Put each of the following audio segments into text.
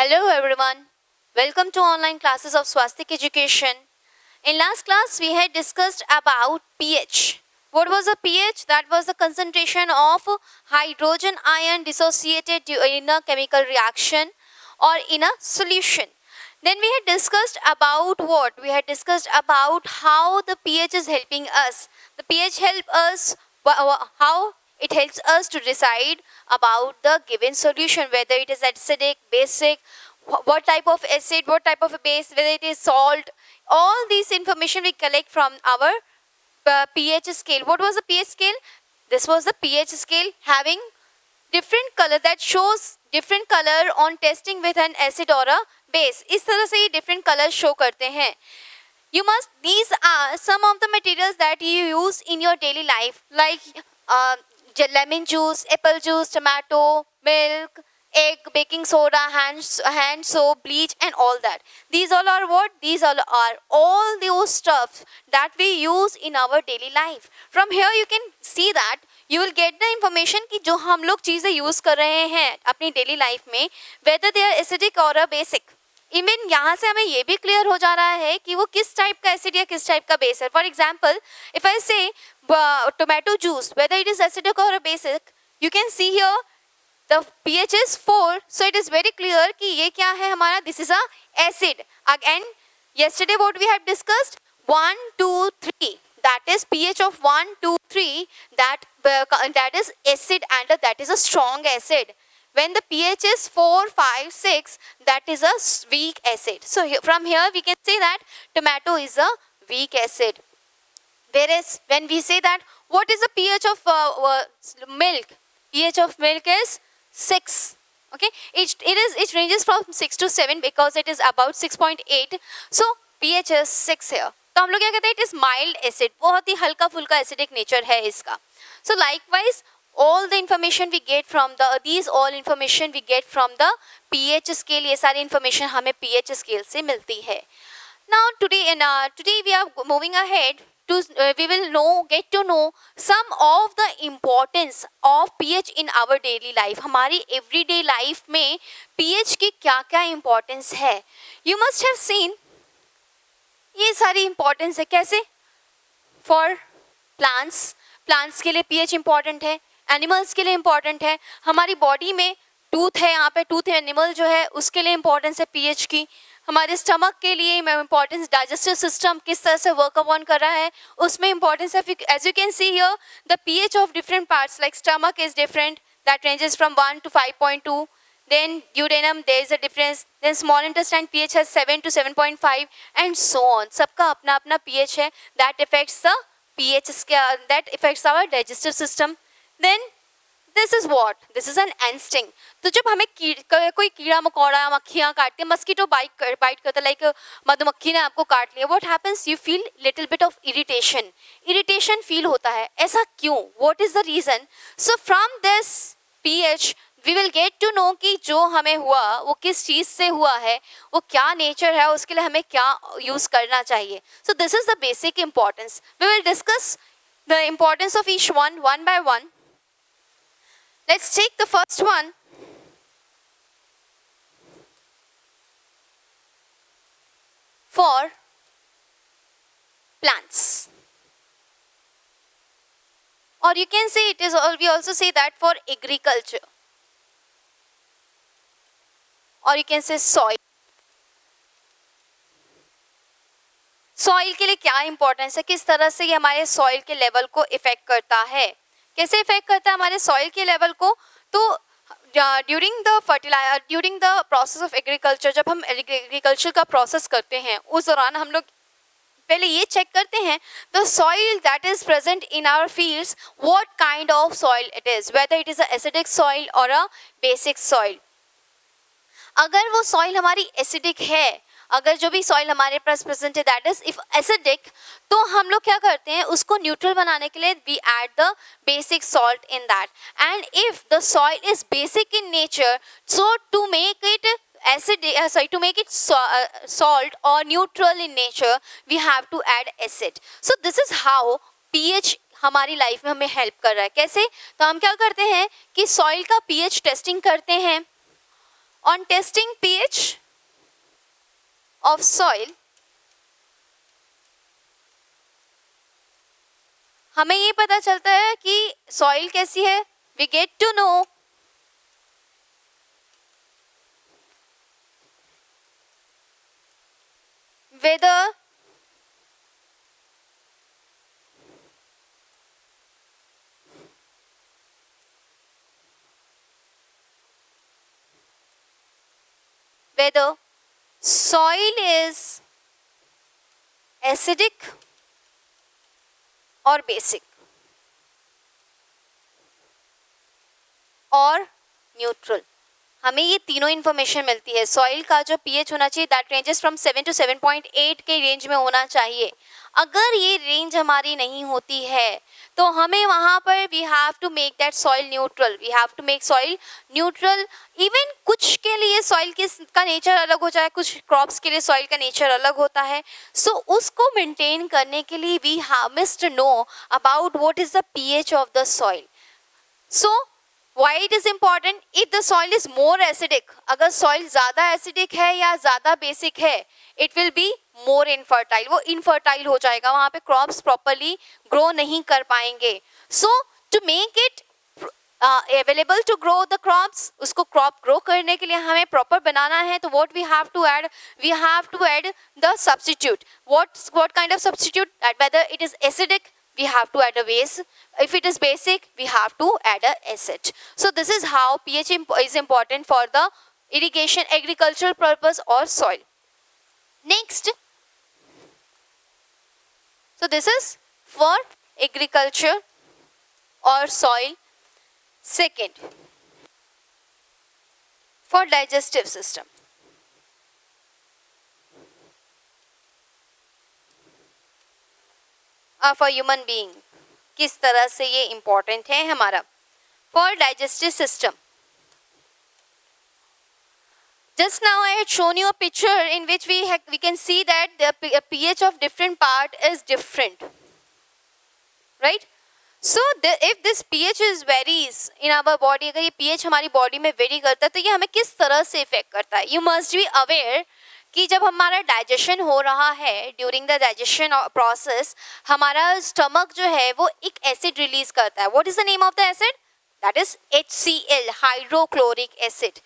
Hello everyone. Welcome to online classes of Swastik Education. In last class we had discussed about pH. What was the pH? That was the concentration of hydrogen ion dissociated in a chemical reaction or in a solution. Then we had discussed about what? We had discussed about how the pH is helping us. The pH help us how it helps us to decide about the given solution, whether it is acidic, basic, what type of acid, what type of a base, whether it is salt. All these information we collect from our pH scale. What was the pH scale? This was the pH scale having different color that shows different color on testing with an acid or a base. इस तरह से ये different colors show करते हैं. These are some of the materials that you use in your daily life, like lemon juice, apple juice, tomato, milk, egg, baking soda, hand soap, bleach, and all that. These all are what? These all are all those stuff that we use in our daily life. From here you can see that you will get the information कि जो हम लोग चीज़ें use कर रहे हैं अपनी daily life में, whether they are acidic or a basic. Even यहाँ से हमें ये भी क्लियर हो जा रहा है कि वो किस टाइप का एसिड या किस टाइप का बेस है. For example, if I say tomato juice, whether it is acidic और basic, you can see here the pH is 4, so it is very clear कि ये क्या है हमारा, this is a acid. Again, yesterday what we have discussed, 1, 2, 3, that is pH of 1, 2, 3, that is acid and that is a strong acid. When the pH is 4, 5, 6, that is a weak acid. So from here we can say that tomato is a weak acid. Whereas when we say that what is the pH of milk? pH of milk is 6. Okay, it ranges from 6 to 7 because it is about 6.8. So pH is 6 here. तो हम लोग क्या कहते हैं, it is mild acid. बहुत ही हल्का फुल्का acidic nature है इसका. So likewise, all the information we get from the pH scale. ये सारी information हमें pH scale से मिलती है. Now today we are moving ahead to we will get to know some of the importance of pH in our daily life. हमारी everyday life में pH की क्या क्या importance है. You must have seen ये सारी importance है. कैसे? For plants के लिए pH important है, एनिमल्स के लिए इम्पॉर्टेंट है. हमारी बॉडी में टूथ है, यहाँ पे टूथ एनिमल जो है उसके लिए इम्पॉर्टेंस है पीएच की. हमारे स्टमक के लिए इम्पॉर्टेंस, डाइजेस्टिव सिस्टम किस तरह से वर्क अपॉन कर रहा है उसमें इम्पॉर्टेंस है. As you can see here the pH of different parts, like stomach is different, that ranges from 1 to 5.2. then duodenum there is a difference, then small intestine pH has 7 to 7.5 and so on. सबका अपना अपना pH है that affects the pH that affects our digestive system. Then this is what? This is an ant sting. तो जब हमें कोई कीड़ा मकोड़ा मक्खियाँ काटती हैं, मस्कीटो बाइट करता है, लाइक मधुमक्खी ने आपको काट लिया, what happens? You feel little bit of irritation feel होता है. ऐसा क्यों? What is the reason? So from this pH we will get to know कि जो हमें हुआ वो किस चीज़ से हुआ है, वो क्या नेचर है, उसके लिए हमें क्या यूज़ करना चाहिए. So this is the basic importance. We will discuss the importance of each one by one. Let's take the first one. For plants, or you can say we also say that for agriculture, or you can say soil. Soil के लिए क्या importance है, किस तरह से ये हमारे soil के लेवल को इफेक्ट करता है, कैसे इफेक्ट करता है हमारे सॉइल के लेवल को. तो during the process of agriculture, जब हम एग्रीकल्चर का प्रोसेस करते हैं उस दौरान हम लोग पहले ये चेक करते हैं the soil that is present in our fields, what kind of soil it is, whether it is a acidic soil और अ बेसिक सॉइल. अगर वो सॉइल हमारी एसिडिक है, अगर जो भी सॉइल हमारे पास प्रेजेंट है दैट इज इफ एसिडिक, तो हम लोग क्या करते हैं उसको न्यूट्रल बनाने के लिए we add the basic salt in that. And if the soil is basic in nature, so to make it to make it salt or neutral in nature, we have to add acid. So this is how pH हमारी life में हमें help कर रहा है. कैसे? तो हम क्या करते हैं कि सॉइल का pH टेस्टिंग करते हैं On testing pH of soil, हमें ये पता चलता है कि सॉइल कैसी है. We get to know whether soil is acidic or basic और न्यूट्रल. हमें ये तीनों इन्फॉर्मेशन मिलती है. सॉइल का जो पीएच होना चाहिए दैट रेंजेस फ्रॉम 7 to 7.8 के रेंज में होना चाहिए. अगर ये रेंज हमारी नहीं होती है तो हमें वहाँ पर we have to make that soil neutral. We have to make soil neutral. Even कुछ के लिए सॉइल का नेचर अलग हो जाए, कुछ क्रॉप्स के लिए सॉइल का नेचर अलग होता है. सो उसको मेंटेन करने के लिए we must know about what is the pH of the soil. So why it is important? If the soil is more acidic, अगर soil ज़्यादा acidic है या ज़्यादा basic है, it will be more infertile. वो infertile हो जाएगा, वहाँ पे crops properly grow नहीं कर पाएंगे. So to make it available to grow the crops, उसको crop grow करने के लिए हमें proper बनाना है. तो what we have to add? We have to add the substitute. What kind of substitute? Whether it is acidic, we have to add a base. If it is basic, we have to add a acid. So this is how pH is important for the irrigation, agricultural purpose or soil. Next, so this is for agriculture or soil. Second, for digestive system. For human being, किस तरह से ये important है हमारा. For digestive system, just now I had shown you a picture in which we can see that the pH of different part is different, right? So if this pH is varies in our body, अगर ये pH हमारी body में very करता है तो ये हमें किस तरह से इफेक्ट करता है. You must be aware कि जब हमारा डाइजेशन हो रहा है, ड्यूरिंग द डाइजेशन प्रोसेस हमारा स्टमक जो है वो एक एसिड रिलीज करता है. What is the name of the acid? That is HCl, hydrochloric acid.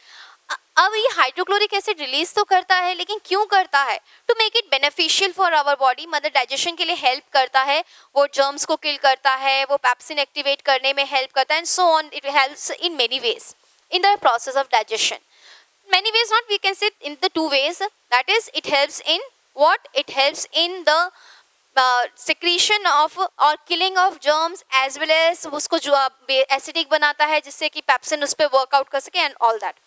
अब ये हाइड्रोक्लोरिक एसिड रिलीज तो करता है, लेकिन क्यों करता है? To make it beneficial for our body. मतलब डाइजेशन के लिए हेल्प करता है, वो जर्म्स को किल करता है, वो पैप्सिन एक्टिवेट करने में हेल्प करता है, and so on. It helps in many ways in the process of digestion. Many ways, not we can say in the two ways. That is, it helps in what? It helps in the secretion of or killing of germs, as well as उसको जो acidic बनाता है जिससे कि pepsin उस पर workout कर सके and all that.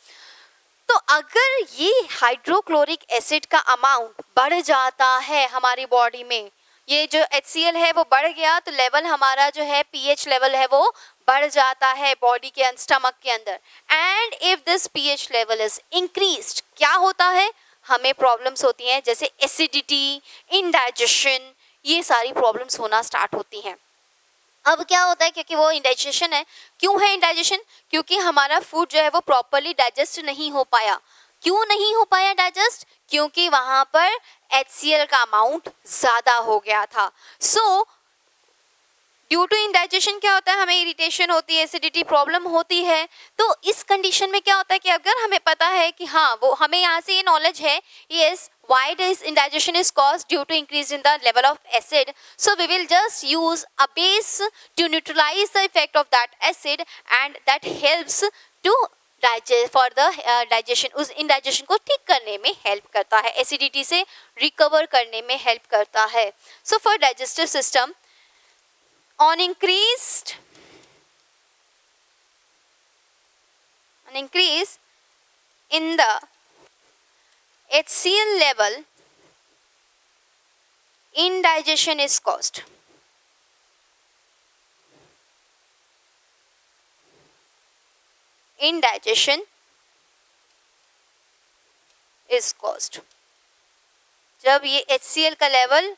तो अगर ये हाइड्रोक्लोरिक एसिड का अमाउंट बढ़ जाता है हमारी बॉडी में, ये जो HCl है वो बढ़ गया तो लेवल हमारा जो है pH लेवल है वो बढ़ जाता है बॉडी के स्टमक के अंदर. And if this pH level is increased, क्या होता है? हमें प्रॉब्लम्स होती हैं जैसे एसिडिटी, इंडाइजेशन, ये सारी प्रॉब्लम्स होना स्टार्ट होती हैं. अब क्या होता है? क्योंकि वो इंडाइजेशन है. क्यों है इंडाइजेशन? क्योंकि हमारा फूड जो है वो प्रॉपरली डाइजेस्ट नहीं हो पाया. क्यों नहीं हो पाया डाइजेस्ट? क्योंकि वहाँ पर HCl का अमाउंट ज़्यादा हो गया था. सो ड्यू टू इंडाइजेशन क्या होता है? हमें इरिटेशन होती है, एसिडिटी प्रॉब्लम होती है. तो इस कंडीशन में क्या होता है कि अगर हमें पता है कि हाँ वो हमें यहाँ से ये नॉलेज है, yes why this indigestion is caused due to increase in the level of acid, so we will just use a base to neutralize the effect of that acid, and that helps to digest for the digestion. उस indigestion को ठीक करने में help करता है, acidity से recover करने में हेल्प करता है. So for digestive system, on increase in the HCl level, indigestion is caused. Indigestion is caused. जब ये HCl का लेवल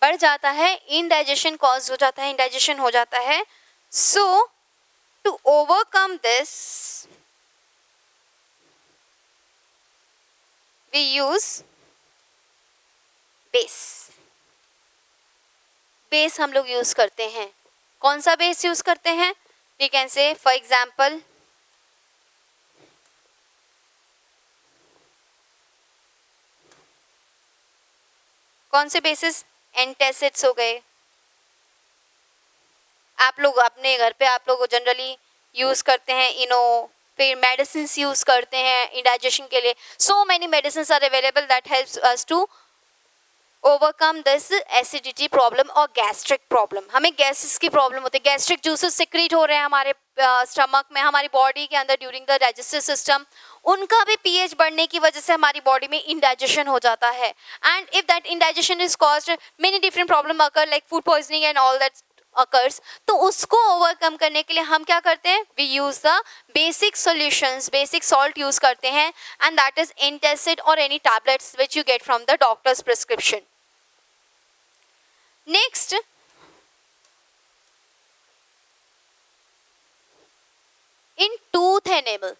बढ़ जाता है, इंडाइजेशन कॉज हो जाता है, इंडाइजेशन हो जाता है. So to overcome this, we use base. Base हम लोग यूज करते हैं. कौन सा बेस यूज करते हैं? We can say for example कौन से बेसिस? एंटासिड्स हो गए. आप लोग अपने घर पे आप लोग जनरली यूज करते हैं इनो. फिर मेडिसिन यूज करते हैं इंडाइजेशन के लिए. So many medicine are available that helps us to overcome this acidity problem और गैस्ट्रिक प्रॉब्लम. हमें गैसेस की प्रॉब्लम होती है. गैस्ट्रिक जूसेस सिक्रीट हो रहे हैं हमारे स्टमक में, हमारी बॉडी के अंदर ड्यूरिंग द डाइजेस्टिव सिस्टम. उनका भी पीएच बढ़ने की वजह से हमारी बॉडी में इंडाइजेशन हो जाता है. And if that indigestion is caused many different problem occur like food poisoning and all that occurs. तो उसको ओवरकम करने के लिए हम क्या करते हैं? We use the basic solutions, basic salt use करते हैं एंड दैट इज एंटासिड और any tablets which you get from the doctors prescription. Next, in tooth enamel.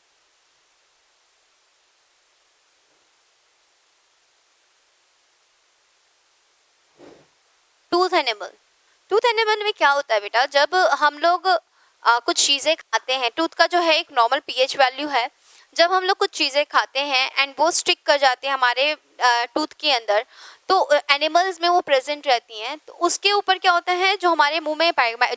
Tooth enamel. Tooth enamel में क्या होता है बेटा? जब हम लोग कुछ चीज़ें खाते हैं, टूथ का जो है एक नॉर्मल पीएच वैल्यू है. जब हम लोग कुछ चीज़ें खाते हैं एंड वो स्टिक कर जाते हैं हमारे टूथ के अंदर, तो एनिमल्स में वो प्रेजेंट रहती हैं. तो उसके ऊपर क्या होता है, जो हमारे मुंह में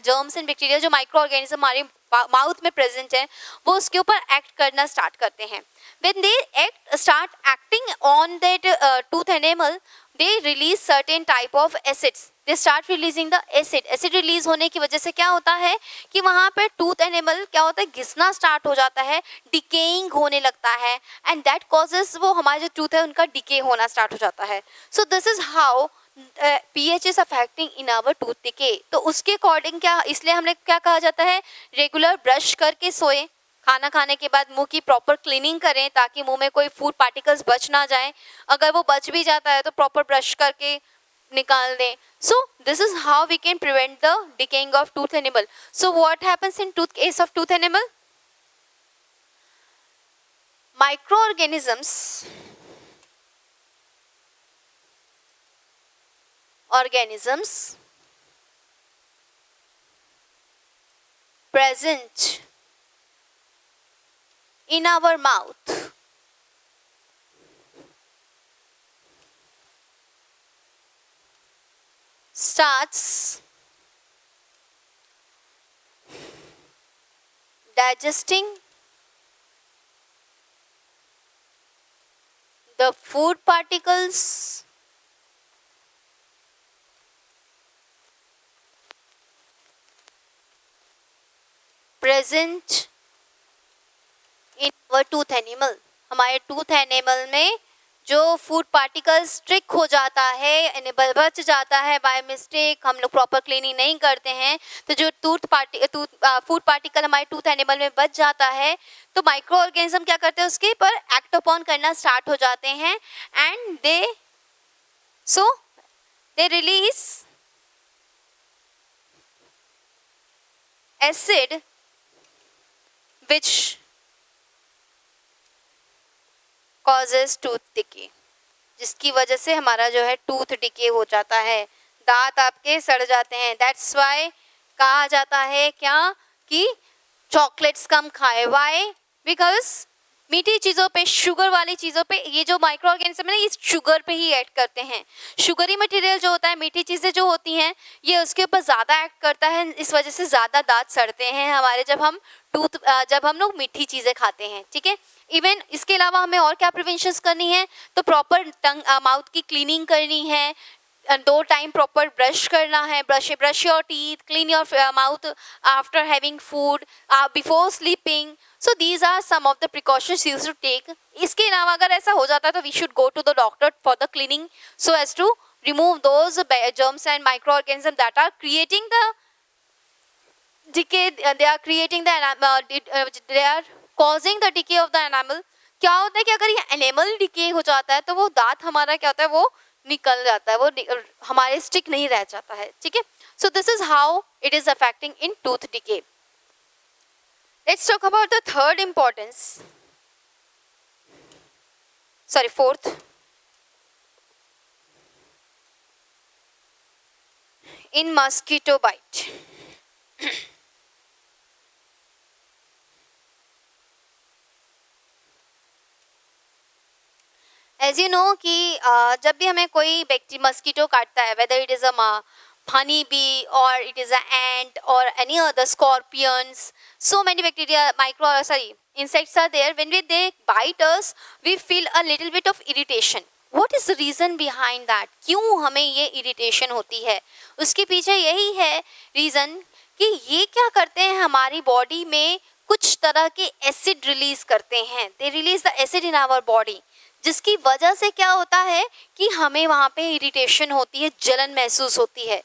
जर्म्स एंड बैक्टीरिया, जो माइक्रो ऑर्गेनिज्म हमारे माउथ में प्रेजेंट है, वो उसके ऊपर एक्ट करना स्टार्ट करते हैं. When they start acting on that tooth animal, they release certain type of acids. They start releasing the acid. Acid release होने की वजह से क्या होता है कि वहाँ पे टूथ एनिमल क्या होता है, घिसना स्टार्ट हो जाता है, डिकेइंग होने लगता है एंड दैट कॉजेज, वो हमारे जो टूथ है उनका डिके होना स्टार्ट हो जाता है. So this is how pH is affecting in our tooth decay. तो उसके अकॉर्डिंग क्या, इसलिए हमने क्या कहा जाता है, रेगुलर ब्रश करके सोए, खाना खाने के बाद मुंह की प्रॉपर क्लीनिंग करें ताकि मुंह में कोई फूड पार्टिकल्स बच ना जाए. अगर वो बच भी जाता है तो प्रॉपर ब्रश करके निकाल दें. So this is how we can prevent the decaying of tooth enamel. So what happens in case of tooth enamel? Microorganisms present in our mouth starts digesting the food particles present in our tooth enamel. हमारे tooth enamel में जो food particles streak हो जाता है, animal बच जाता है by mistake, हम लोग प्रॉपर क्लीनिंग नहीं करते हैं, तो जो फूड पार्टिकल हमारे टूथ एनिमल में बच जाता है, तो माइक्रो ऑर्गेनिज्म क्या करते हैं, उसके पर एक्ट अपॉन करना स्टार्ट हो जाते हैं and they release acid which causes tooth decay, जिसकी वजह से हमारा जो है टूथ डिके हो जाता है, दांत आपके सड़ जाते हैं. दैट्स वाई कहा जाता है क्या कि चॉकलेट्स कम खाए. वाई? बिकॉज मीठी चीज़ों पे, शुगर वाली चीज़ों पे, ये जो माइक्रो ऑर्गेनिज्म है ना, ये शुगर पे ही ऐड करते हैं. शुगरी मटेरियल जो होता है, मीठी चीज़ें जो होती हैं, ये उसके ऊपर ज़्यादा एक्ट करता है. इस वजह से ज़्यादा दांत सड़ते हैं हमारे जब हम लोग मीठी चीज़ें खाते हैं. ठीक है. इवन इसके अलावा हमें और क्या प्रिवेंशंस करनी है, तो प्रॉपर माउथ की क्लीनिंग करनी है, 2 टाइम प्रॉपर ब्रश करना है, brush your teeth, clean your mouth after having food, before sleeping. So these are some of the precautions you should take. इसके अलावा अगर ऐसा हो जाता है तो we should go to the doctor for the cleaning so as to remove those germs and microorganisms that are creating the decay. They are creating the they are causing the decay of the enamel. क्या होता है कि अगर ये animal decay हो जाता है तो वो दांत हमारा क्या होता है, वो निकल जाता है, वो हमारे स्टिक नहीं रह जाता है. ठीक है. So this is how it is affecting in tooth decay. Let's talk about the third importance, sorry fourth. in mosquito bite. As you know कि जब भी हमें कोई मस्कीटो काटता है, whether it is a honey bee or it is an ant or any other scorpions, so many bacteria, insects are there. When they bite us, we feel a little bit of irritation. What is the reason behind that? क्यों हमें ये irritation होती है? उसके पीछे यही है reason कि ये क्या करते हैं, हमारी बॉडी में कुछ तरह के एसिड रिलीज करते हैं. They release the acid in our body, जिसकी वजह से क्या होता है कि हमें वहाँ पे इरिटेशन होती है, जलन महसूस होती है.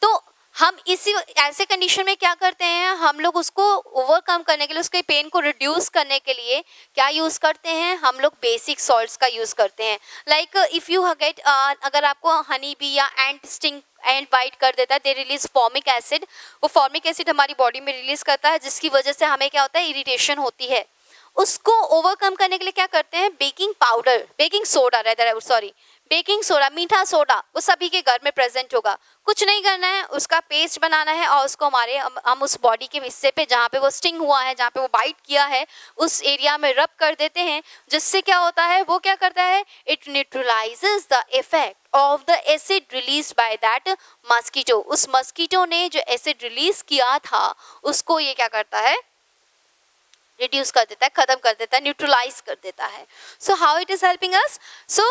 तो हम इसी ऐसे कंडीशन में क्या करते हैं, हम लोग उसको ओवरकम करने के लिए, उसके पेन को रिड्यूस करने के लिए क्या यूज़ करते हैं, हम लोग बेसिक सॉल्ट्स का यूज़ करते हैं. लाइक इफ़ यू गेट, अगर आपको हनी बी या एंट बाइट कर देता है, दे रिलीज फॉर्मिक एसिड. वो फॉर्मिक एसिड हमारी बॉडी में रिलीज करता है, जिसकी वजह से हमें क्या होता है, इरिटेशन होती है. उसको ओवरकम करने के लिए क्या करते हैं, बेकिंग सोडा, मीठा सोडा, वो सभी के घर में प्रेजेंट होगा. कुछ नहीं करना है, उसका पेस्ट बनाना है और उसको हम उस बॉडी के हिस्से पे जहाँ पे वो स्टिंग हुआ है, जहाँ पे वो बाइट किया है, उस एरिया में रब कर देते हैं. जिससे क्या होता है, वो क्या करता है, it neutralises the effect of the acid release by that mosquito. उस मस्कीटो ने जो एसिड रिलीज किया था, उसको ये क्या करता है, रिड्यूस कर देता है, खत्म कर देता है, न्यूट्रलाइज कर देता है. So how it is helping us? So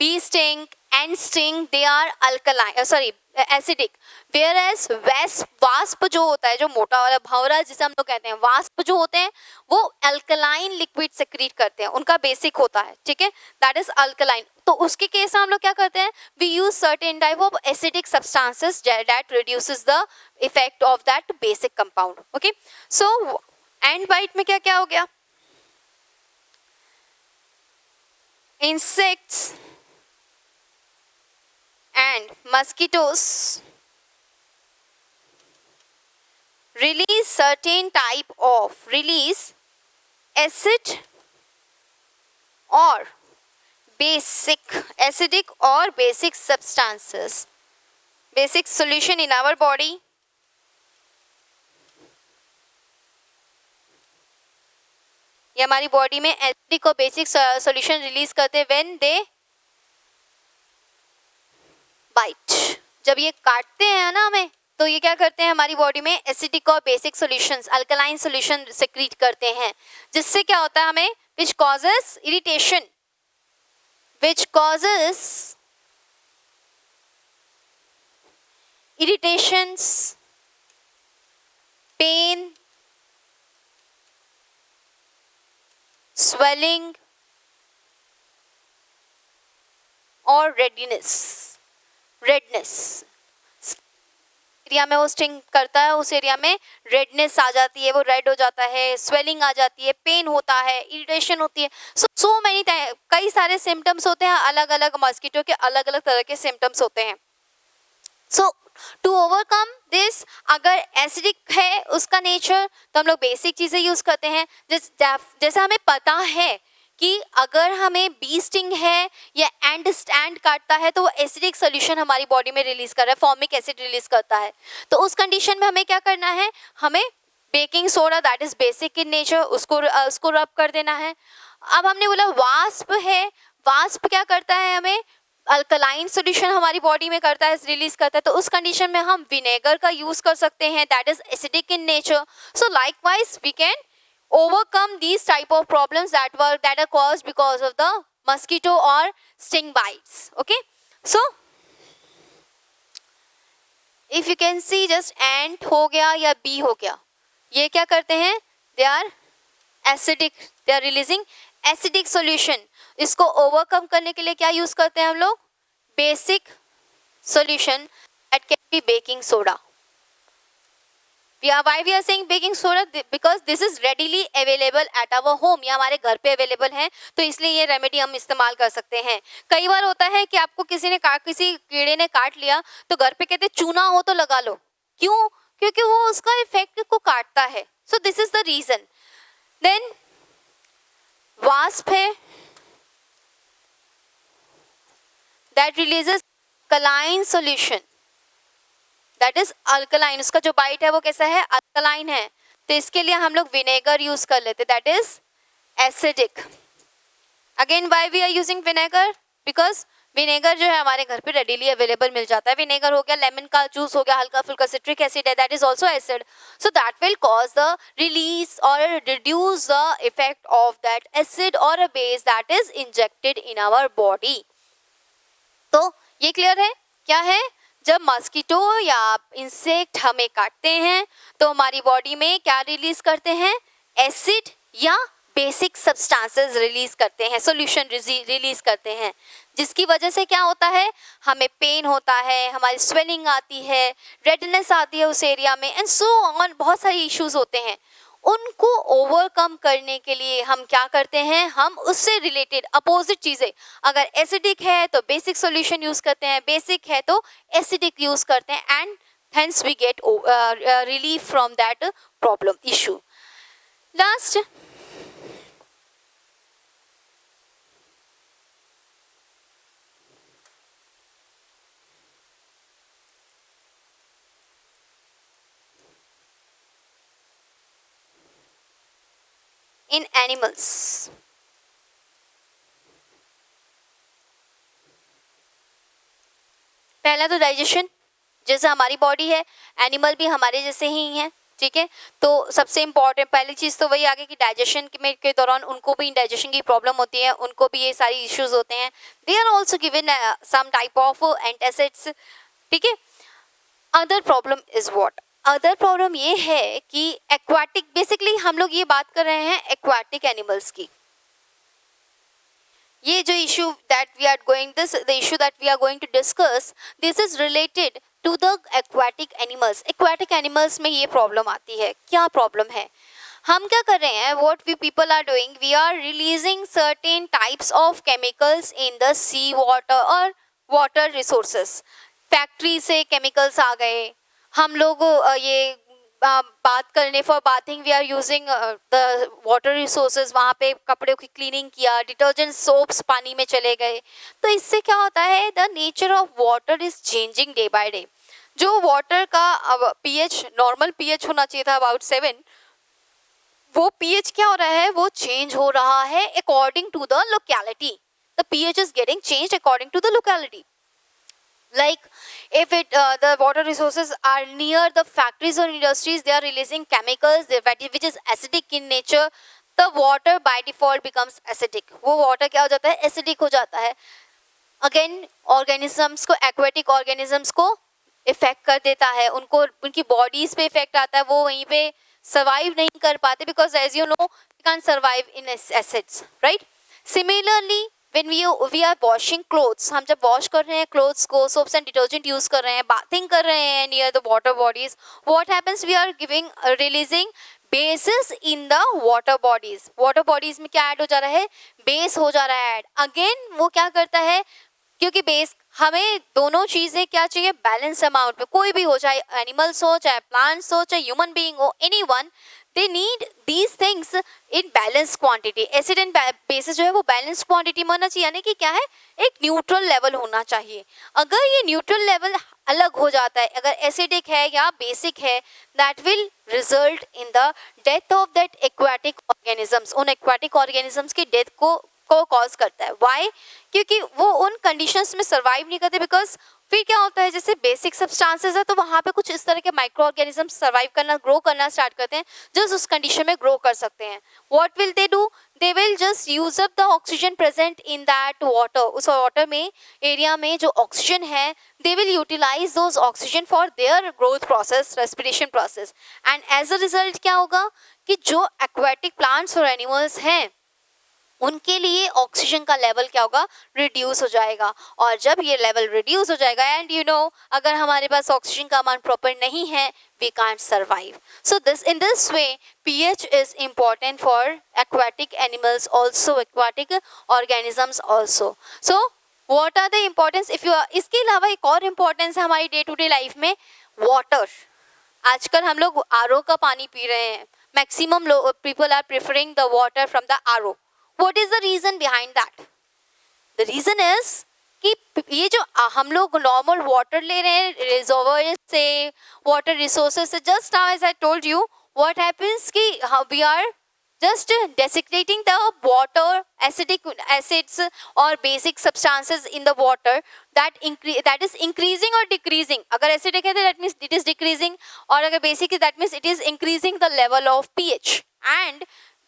bee sting, ant sting, they are alkaline, acidic, whereas wasp जो होता है, जो मोटा वाला भंवरा जिसे हम लोग कहते हैं, वास्प जो होते हैं वो अल्कलाइन लिक्विड सेक्रीट करते हैं, उनका बेसिक होता है, ठीक है, दैट इज अल्कलाइन. तो उसके केस में हम लोग क्या करते हैं, we use certain type of acidic substances that reduces the effect of that basic compound. Okay, so ant bite में क्या क्या हो गया, insects and mosquitoes release certain type of acid or acidic or basic substances, basic solution in our body. ये हमारी body में acidic और basic solution release करते हैं व्हेन दे बाइट. जब ये काटते हैं ना हमें, तो ये क्या करते हैं, हमारी बॉडी में एसिडिक और basic solutions, alkaline solution secrete करते हैं, जिससे क्या होता है हमें, which causes irritation, which causes irritations, pain, swelling और रेडनेस एरिया में वो स्टिंग करता है, उस एरिया में रेडनेस आ जाती है, वो रेड हो जाता है, स्वेलिंग आ जाती है, पेन होता है, इरिटेशन होती है. सो मेनी कई सारे सिम्टम्स होते हैं, अलग अलग मस्कीटो के अलग अलग तरह के सिम्टम्स होते हैं. सो टू ओवरकम दिस, अगर एसिडिक है उसका नेचर, तो हम लोग बेसिक चीज़ें यूज़ करते हैं. जैसा हमें पता है कि अगर हमें बी स्टिंग है या एंट काटता है, तो वो एसिडिक सोल्यूशन हमारी बॉडी में रिलीज कर रहा है, फॉर्मिक एसिड रिलीज करता है. तो उस कंडीशन में हमें क्या करना है, हमें baking soda that is basic in nature, उसको रब कर देना है. अब हमने बोला वास्प है, वास्प क्या करता है, हमें अल्कलाइन सोल्यूशन हमारी बॉडी में करता है, रिलीज करता है. तो उस कंडीशन में हम विनेगर का यूज कर सकते हैं, that is acidic in nature. So likewise we can overcome these type of problems that are caused because of the mosquito or sting bites. Okay, so if you can see, just ant हो गया या bee हो गया, ये क्या करते हैं, they are acidic, they are releasing acidic solution. इसको overcome करने के लिए क्या यूज करते हैं हम लोग, basic solution that can be baking soda. Why we are saying baking soda? Because this is readily available at our home. ये हमारे घर पे अवेलेबल है, तो इसलिए ये रेमेडी हम इस्तेमाल कर सकते हैं. कई बार होता है कि आपको किसी कीड़े ने काट लिया, तो घर पे कहते चूना हो तो लगा लो. क्यों? क्योंकि वो उसका इफेक्ट को काटता है. So this is the reason. Then wasp है, that releases alkaline solution, that is alkaline, उसका जो बाइट है वो कैसा है, अल्कलाइन है, तो इसके लिए हम लोग विनेगर यूज कर लेते, that is acidic. Again why we are using vinegar, because vinegar जो है हमारे घर पे रेडीली अवेलेबल मिल जाता है. विनेगर हो गया, लेमन का जूस हो गया, हल्का फुल्का सिट्रिक एसिड है, that is also acid. So that will cause the release और reduce the effect of that acid और a base that is injected in our body. तो ये क्लियर है क्या है, जब मस्कीटो या इंसेक्ट हमें काटते हैं तो हमारी बॉडी में क्या रिलीज करते हैं, एसिड या बेसिक सब्सटेंसेस रिलीज करते हैं, सॉल्यूशन रिलीज करते हैं, जिसकी वजह से क्या होता है, हमें पेन होता है, हमारी स्वेलिंग आती है, रेडनेस आती है उस एरिया में, एंड सो ऑन, बहुत सारे इश्यूज होते हैं. उनको ओवरकम करने के लिए हम क्या करते हैं, हम उससे रिलेटेड अपोजिट चीज़ें, अगर एसिडिक है तो बेसिक सॉल्यूशन यूज़ करते हैं, बेसिक है तो एसिडिक यूज़ करते हैं, and hence we get relief from that problem issue. Last, in animals, पहला तो डाइजेशन, जैसे हमारी बॉडी है, एनिमल भी हमारे जैसे ही हैं, ठीक है. तो सबसे इम्पॉर्टेंट पहली चीज़ तो वही आ गई कि डाइजेशन के दौरान उनको भी डाइजेशन की प्रॉब्लम होती है, उनको भी ये सारी इश्यूज होते हैं. They are also given some type of antacids, ठीक है. Other problem is what, other problem ये है कि एक्वाटिक, बेसिकली हम लोग ये बात कर रहे हैं एक्वाटिक एनिमल्स की. ये जो issue that we are going this the issue that we are going to discuss, this is related to the aquatic animals. Aquatic animals में ये प्रॉब्लम आती है. क्या प्रॉब्लम है, हम क्या कर रहे हैं, what we people are doing, we are releasing certain types of chemicals in the sea water और वाटर रिसोर्सेस. फैक्ट्री से केमिकल्स आ गए, हम लोग ये बात करने for bathing we are using the water resources, वहाँ पे कपड़ों की क्लीनिंग किया, डिटर्जेंट सोप्स पानी में चले गए. तो इससे क्या होता है, the nature of water is changing day by day. जो वाटर का पीएच, नॉर्मल पीएच होना चाहिए था अबाउट 7, वो पीएच क्या हो रहा है, वो चेंज हो रहा है according to the locality. The pH is getting changed according to the locality. Like if the water resources are near the factories or industries, they are releasing chemicals which is acidic in nature. The water by default becomes acidic. वो water क्या हो जाता है, acidic हो जाता है. Again organisms को, aquatic organisms को इफेक्ट कर देता है, उनको उनकी बॉडीज पे इफेक्ट आता है, वो वहीं पे सर्वाइव नहीं कर पाते, because as you know they can't survive in acids, right? Similarly when we are washing clothes, हम जब वॉश कर रहे हैं क्लोथ्स को, सोप्स एंड डिटर्जेंट यूज कर रहे हैं, बाथिंग कर रहे हैं near the water bodies, what happens, we are giving releasing bases in the water bodies. Water bodies में क्या ऐड हो जा रहा है, बेस हो जा रहा है ऐड. अगेन वो क्या करता है, क्योंकि बेस, हमें दोनों चीज़ें क्या चाहिए, बैलेंस अमाउंट में, कोई भी हो, चाहे एनिमल्स हो, चाहे प्लांट्स हो, चाहे ह्यूमन बीइंग हो, anyone, they need these things in balance quantity. Acid and bases जो है वो बैलेंस क्वांटिटी में होना चाहिए, यानी कि क्या है, एक न्यूट्रल लेवल होना चाहिए. अगर ये न्यूट्रल लेवल अलग हो जाता है, अगर एसिडिक है या बेसिक है, that will result in the death of that aquatic organisms. उन एक्वाटिक ऑर्गेनिजम्स की डेथ को कॉज करता है. वाई, क्योंकि वो उन कंडीशंस में सर्वाइव नहीं करते. बिकॉज फिर क्या होता है, जैसे बेसिक सब्सटेंसेस है तो वहाँ पे कुछ इस तरह के माइक्रो ऑर्गेनिज्म सर्वाइव करना, ग्रो करना स्टार्ट करते हैं, जो उस कंडीशन में ग्रो कर सकते हैं. What will they do, they will just use up the oxygen present in that water. उस वाटर में, एरिया में जो ऑक्सीजन है, they will utilize those oxygen for their growth process, respiration process. And as a result क्या होगा कि जो aquatic plants और एनिमल्स हैं उनके लिए ऑक्सीजन का लेवल क्या होगा, रिड्यूस हो जाएगा. और जब ये लेवल रिड्यूस हो जाएगा, एंड यू नो अगर हमारे पास ऑक्सीजन का अमाउंट प्रॉपर नहीं है, we can't survive. So this, in this way pH is important for aquatic animals also, aquatic organisms also. So what are the importance, if you, इसके अलावा एक और इम्पोर्टेंस है हमारी डे टू डे लाइफ में, water. आजकल हम लोग आरओ का पानी पी रहे हैं. Maximum people are preferring the water from the RO. What is the reason behind that? The reason is कि ये जो हम लोग नॉर्मल वाटर ले रहे हैं रिजर्वर से, वाटर रिसोर्सेज से, just now as I told you what happens कि we are just desiccating the water acidic acids or basic substances in the water that is increasing or decreasing. अगर acidic है that means it is decreasing, और अगर basic है that means it is increasing the level of pH. And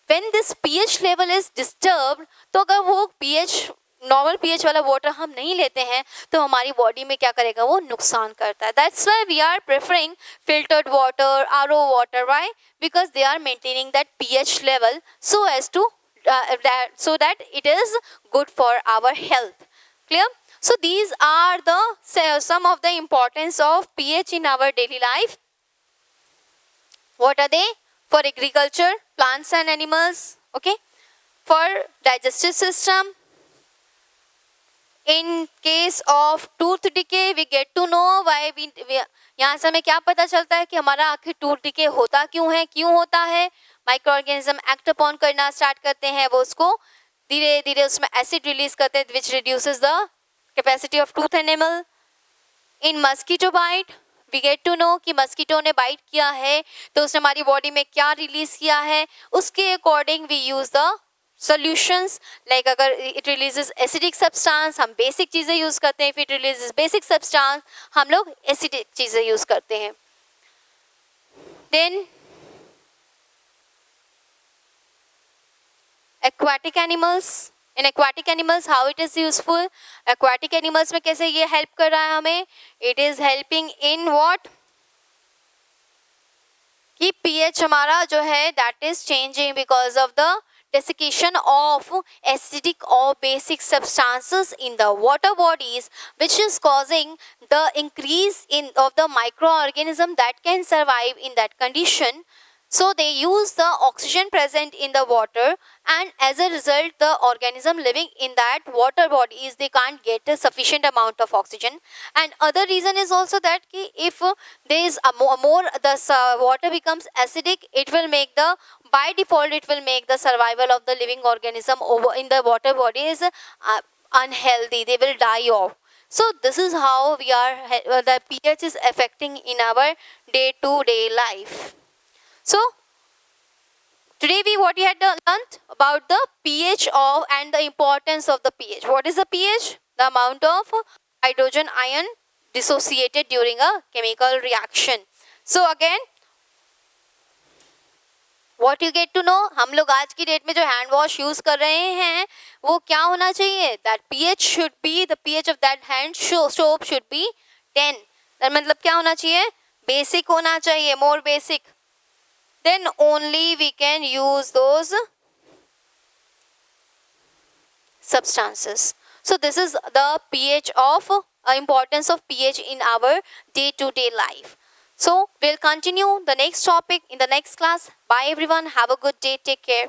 when this pH level is disturbed, तो अगर वो pH normal pH वाला water हम नहीं लेते हैं तो हमारी बॉडी में क्या करेगा, वो नुकसान करता है. That's why we are preferring filtered water, RO water. Why? Because they are maintaining that pH level so as to so that it is good for our health. Clear? So these are the some of the importance of pH in our daily life. What are they? For agriculture, plants and animals. Okay. For digestive system, in case of tooth decay we get to know why we यहाँ से हमें क्या पता चलता है कि हमारा आखिर टूथ डिके होता क्यों होता है. माइक्रो ऑर्गेनिज्म एक्ट अपॉन करना स्टार्ट करते हैं, वो उसको धीरे धीरे उसमें एसिड रिलीज करते हैं which reduces the capacity of tooth enamel. In mosquito bite we get to know कि मस्कीटो ने बाइट किया है तो उसने हमारी बॉडी में क्या रिलीज किया है, उसके according we use the solutions. like अगर it releases acidic substance हम basic चीज़ें यूज़ करते हैं, if it releases basic substance हम लोग acidic चीज़ें यूज़ करते हैं. then aquatic animals. in aquatic animals how it is useful? aquatic animals में कैसे ये help कर रहा है हमें? it is helping in what? कि pH हमारा जो है that is changing because of the desiccation of acidic or basic substances in the water bodies, which is causing the increase of the microorganism that can survive in that condition. So they use the oxygen present in the water, and as a result the organism living in that water bodies they can't get a sufficient amount of oxygen. And other reason is also that if there is a more the water becomes acidic, it will make the by default it will make the survival of the living organism over in the water bodies unhealthy, they will die off. So this is how we are the pH is affecting in our day to day life. So today what we had learned about the pH of and the importance of the pH. What is the pH? The amount of hydrogen ion dissociated during a chemical reaction. So again what you get to know, हम लोग आज की date में जो hand wash use कर रहे हैं वो क्या होना चाहिए? That pH should be the pH of that hand soap should be 10. मतलब क्या होना चाहिए? बेसिक होना चाहिए, more basic. Then only we can use those substances. So this is the pH of importance of pH in our day-to-day life. So we'll continue the next topic in the next class. Bye everyone. Have a good day. Take care.